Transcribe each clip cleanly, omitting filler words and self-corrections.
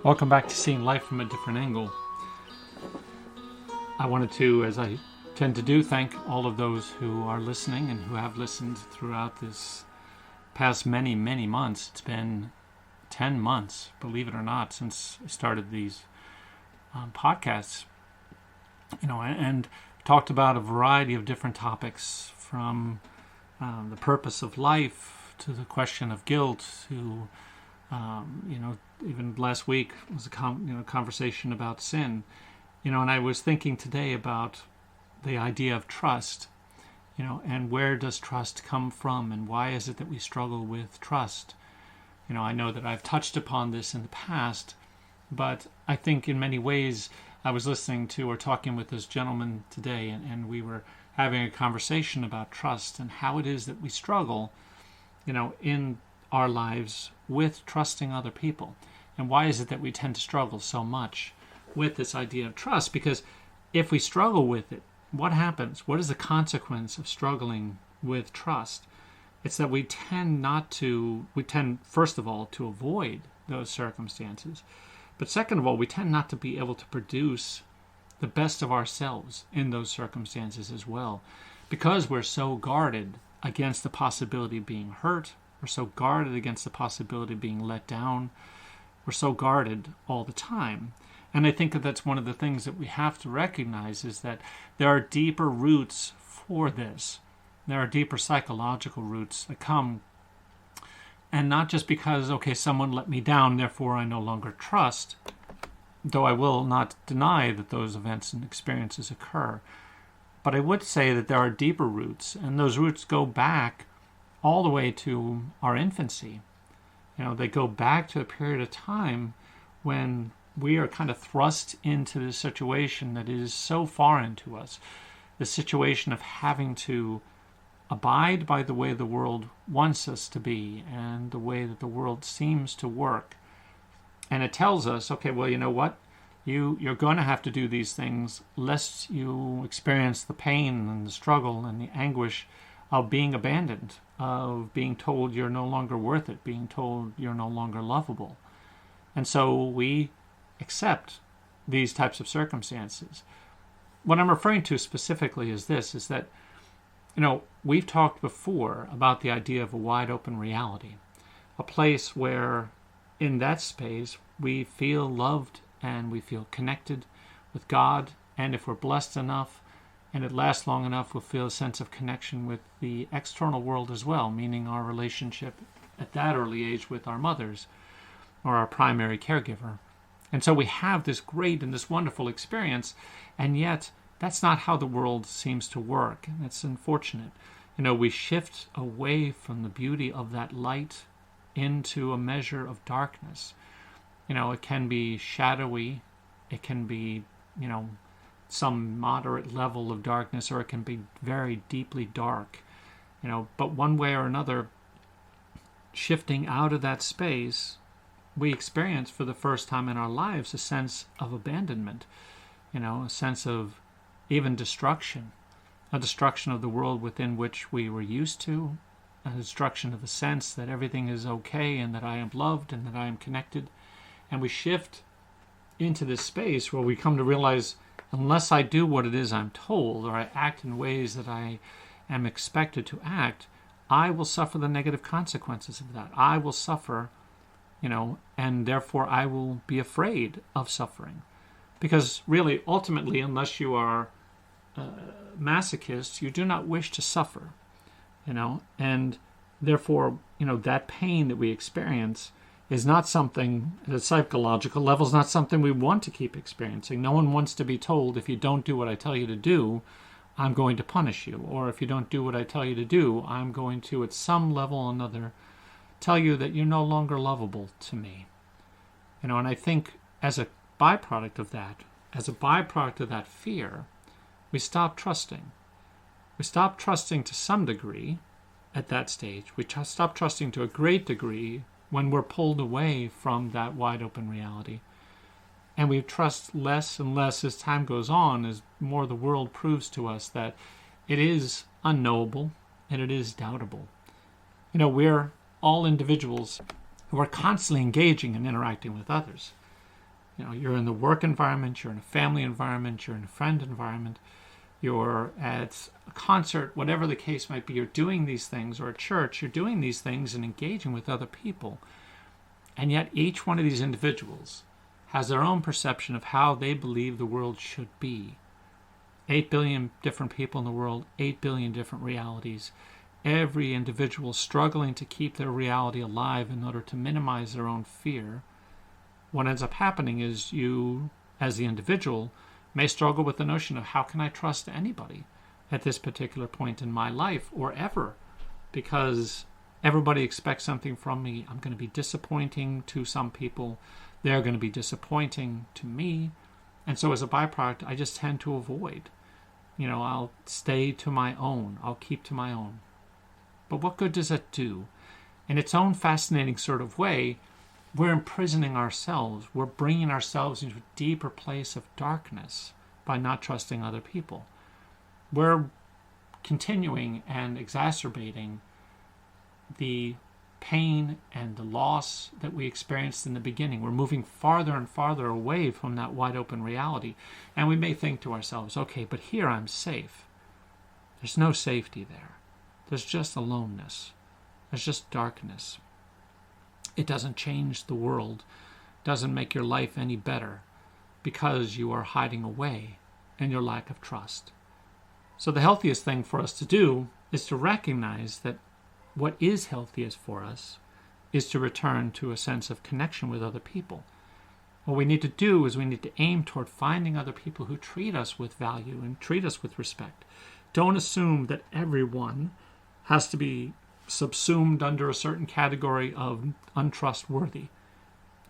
Welcome back to Seeing Life from a Different Angle. I wanted to, as I tend to do, thank all of those who are listening and who have listened throughout this past many, many months. It's been 10 months, believe it or not, since I started these podcasts. And talked about a variety of different topics, from the purpose of life to the question of guilt to even last week was a conversation about sin. And I was thinking today about the idea of trust, and where does trust come from, and why is it that we struggle with trust? I know that I've touched upon this in the past, but I think in many ways I was listening to or talking with this gentleman today, and we were having a conversation about trust and how it is that we struggle, in our lives with trusting other people. And why is it that we tend to struggle so much with this idea of trust? Because if we struggle with it, what happens? What is the consequence of struggling with trust? It's that we tend, first of all, to avoid those circumstances. But second of all, we tend not to be able to produce the best of ourselves in those circumstances as well, because we're so guarded against the possibility of being hurt. We're so guarded against the possibility of being let down. We're so guarded all the time. And I think that that's one of the things that we have to recognize, is that there are deeper roots for this. There are deeper psychological roots that come, and not just because, someone let me down, therefore I no longer trust, though I will not deny that those events and experiences occur. But I would say that there are deeper roots, and those roots go back all the way to our infancy. They go back to a period of time when we are kind of thrust into this situation that is so foreign to us, the situation of having to abide by the way the world wants us to be and the way that the world seems to work. And it tells us, well, you know what? You're going to have to do these things lest you experience the pain and the struggle and the anguish of being abandoned, of being told you're no longer worth it, being told you're no longer lovable. And so we accept these types of circumstances. What I'm referring to specifically is this, is that, we've talked before about the idea of a wide open reality, a place where in that space we feel loved and we feel connected with God, and if we're blessed enough and it lasts long enough, we'll feel a sense of connection with the external world as well, meaning our relationship at that early age with our mothers or our primary caregiver. And so we have this great and this wonderful experience, and yet that's not how the world seems to work. It's unfortunate. We shift away from the beauty of that light into a measure of darkness. It can be shadowy, it can be, some moderate level of darkness, or it can be very deeply dark. But one way or another, shifting out of that space, we experience for the first time in our lives a sense of abandonment, a sense of even destruction, a destruction of the world within which we were used to, a destruction of the sense that everything is okay and that I am loved and that I am connected. And we shift into this space where we come to realize, unless I do what it is I'm told, or I act in ways that I am expected to act, I will suffer the negative consequences of that. I will suffer, and therefore I will be afraid of suffering. Because really, ultimately, unless you are masochist, you do not wish to suffer, and therefore, that pain that we experience is not something, at a psychological level, is not something we want to keep experiencing. No one wants to be told, if you don't do what I tell you to do, I'm going to punish you. Or if you don't do what I tell you to do, I'm going to, at some level or another, tell you that you're no longer lovable to me. And I think as a byproduct of that fear, we stop trusting. We stop trusting to some degree at that stage. We stop trusting to a great degree when we're pulled away from that wide open reality. And we trust less and less as time goes on, as more the world proves to us that it is unknowable and it is doubtable. We're all individuals who are constantly engaging and interacting with others. You're in the work environment, you're in a family environment, you're in a friend environment, you're at a concert, whatever the case might be, you're doing these things, or at church, you're doing these things and engaging with other people. And yet each one of these individuals has their own perception of how they believe the world should be. 8 billion different people in the world, 8 billion different realities. Every individual struggling to keep their reality alive in order to minimize their own fear. What ends up happening is you, as the individual, may struggle with the notion of how can I trust anybody at this particular point in my life or ever, because everybody expects something from me. I'm going to be disappointing to some people. They're going to be disappointing to me. And so as a byproduct, I just tend to avoid. I'll stay to my own. I'll keep to my own. But what good does that do? In its own fascinating sort of way, we're imprisoning ourselves. We're bringing ourselves into a deeper place of darkness by not trusting other people. We're continuing and exacerbating the pain and the loss that we experienced in the beginning. We're moving farther and farther away from that wide open reality. And we may think to ourselves, okay, but here I'm safe. There's no safety there. There's just aloneness. There's just darkness. It doesn't change the world, doesn't make your life any better because you are hiding away in your lack of trust. So the healthiest thing for us to do is to recognize that what is healthiest for us is to return to a sense of connection with other people. What we need to do is we need to aim toward finding other people who treat us with value and treat us with respect. Don't assume that everyone has to be subsumed under a certain category of untrustworthy.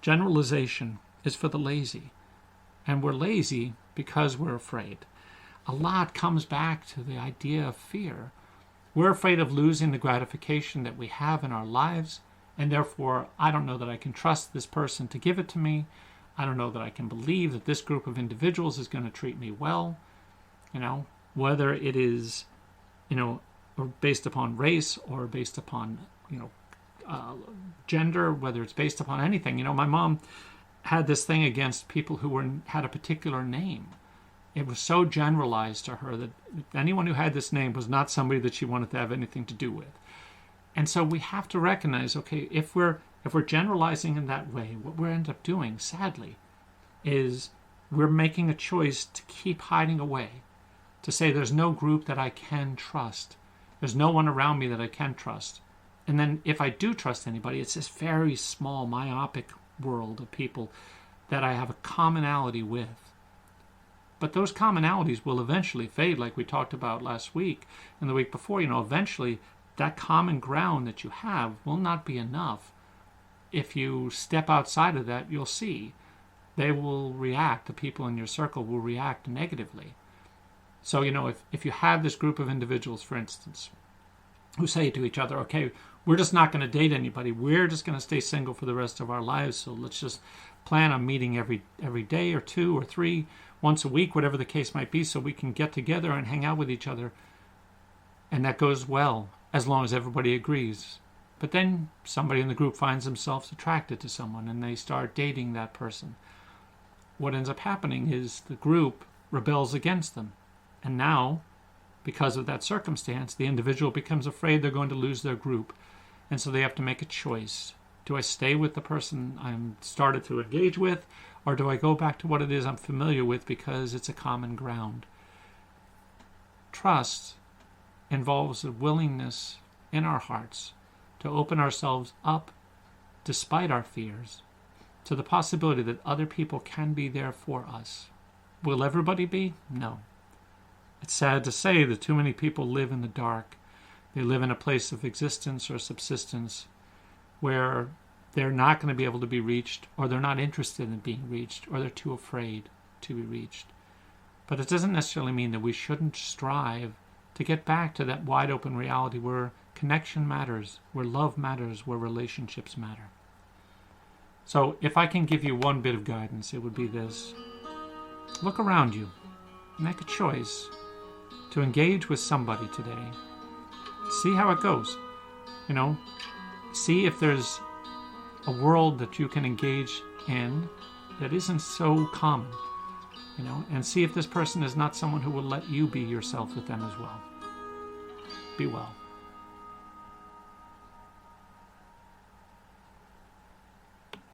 Generalization is for the lazy. And we're lazy because we're afraid. A lot comes back to the idea of fear. We're afraid of losing the gratification that we have in our lives, and therefore I don't know that I can trust this person to give it to me. I don't know that I can believe that this group of individuals is going to treat me well. Whether it is, or based upon race or based upon, gender, whether it's based upon anything. My mom had this thing against people who had a particular name. It was so generalized to her that anyone who had this name was not somebody that she wanted to have anything to do with. And so we have to recognize, okay, if we're generalizing in that way, what we end up doing, sadly, is we're making a choice to keep hiding away, to say there's no group that I can trust. There's no one around me that I can trust. And then if I do trust anybody, it's this very small, myopic world of people that I have a commonality with. But those commonalities will eventually fade, like we talked about last week and the week before. Eventually that common ground that you have will not be enough. If you step outside of that, you'll see they will react. The people in your circle will react negatively. So, if you have this group of individuals, for instance, who say to each other, okay, we're just not going to date anybody. We're just going to stay single for the rest of our lives. So let's just plan on meeting every day or 2 or 3, once a week, whatever the case might be, so we can get together and hang out with each other. And that goes well, as long as everybody agrees. But then somebody in the group finds themselves attracted to someone and they start dating that person. What ends up happening is the group rebels against them. And now, because of that circumstance, the individual becomes afraid they're going to lose their group. And so they have to make a choice. Do I stay with the person I'm started to engage with, or do I go back to what it is I'm familiar with because it's a common ground? Trust involves a willingness in our hearts to open ourselves up, despite our fears, to the possibility that other people can be there for us. Will everybody be? No. It's sad to say that too many people live in the dark. They live in a place of existence or subsistence where they're not going to be able to be reached, or they're not interested in being reached, or they're too afraid to be reached. But it doesn't necessarily mean that we shouldn't strive to get back to that wide open reality where connection matters, where love matters, where relationships matter. So if I can give you one bit of guidance, it would be this. Look around you. Make a choice to engage with somebody today. See how it goes. See if there's a world that you can engage in that isn't so common, and see if this person is not someone who will let you be yourself with them as well. Be well.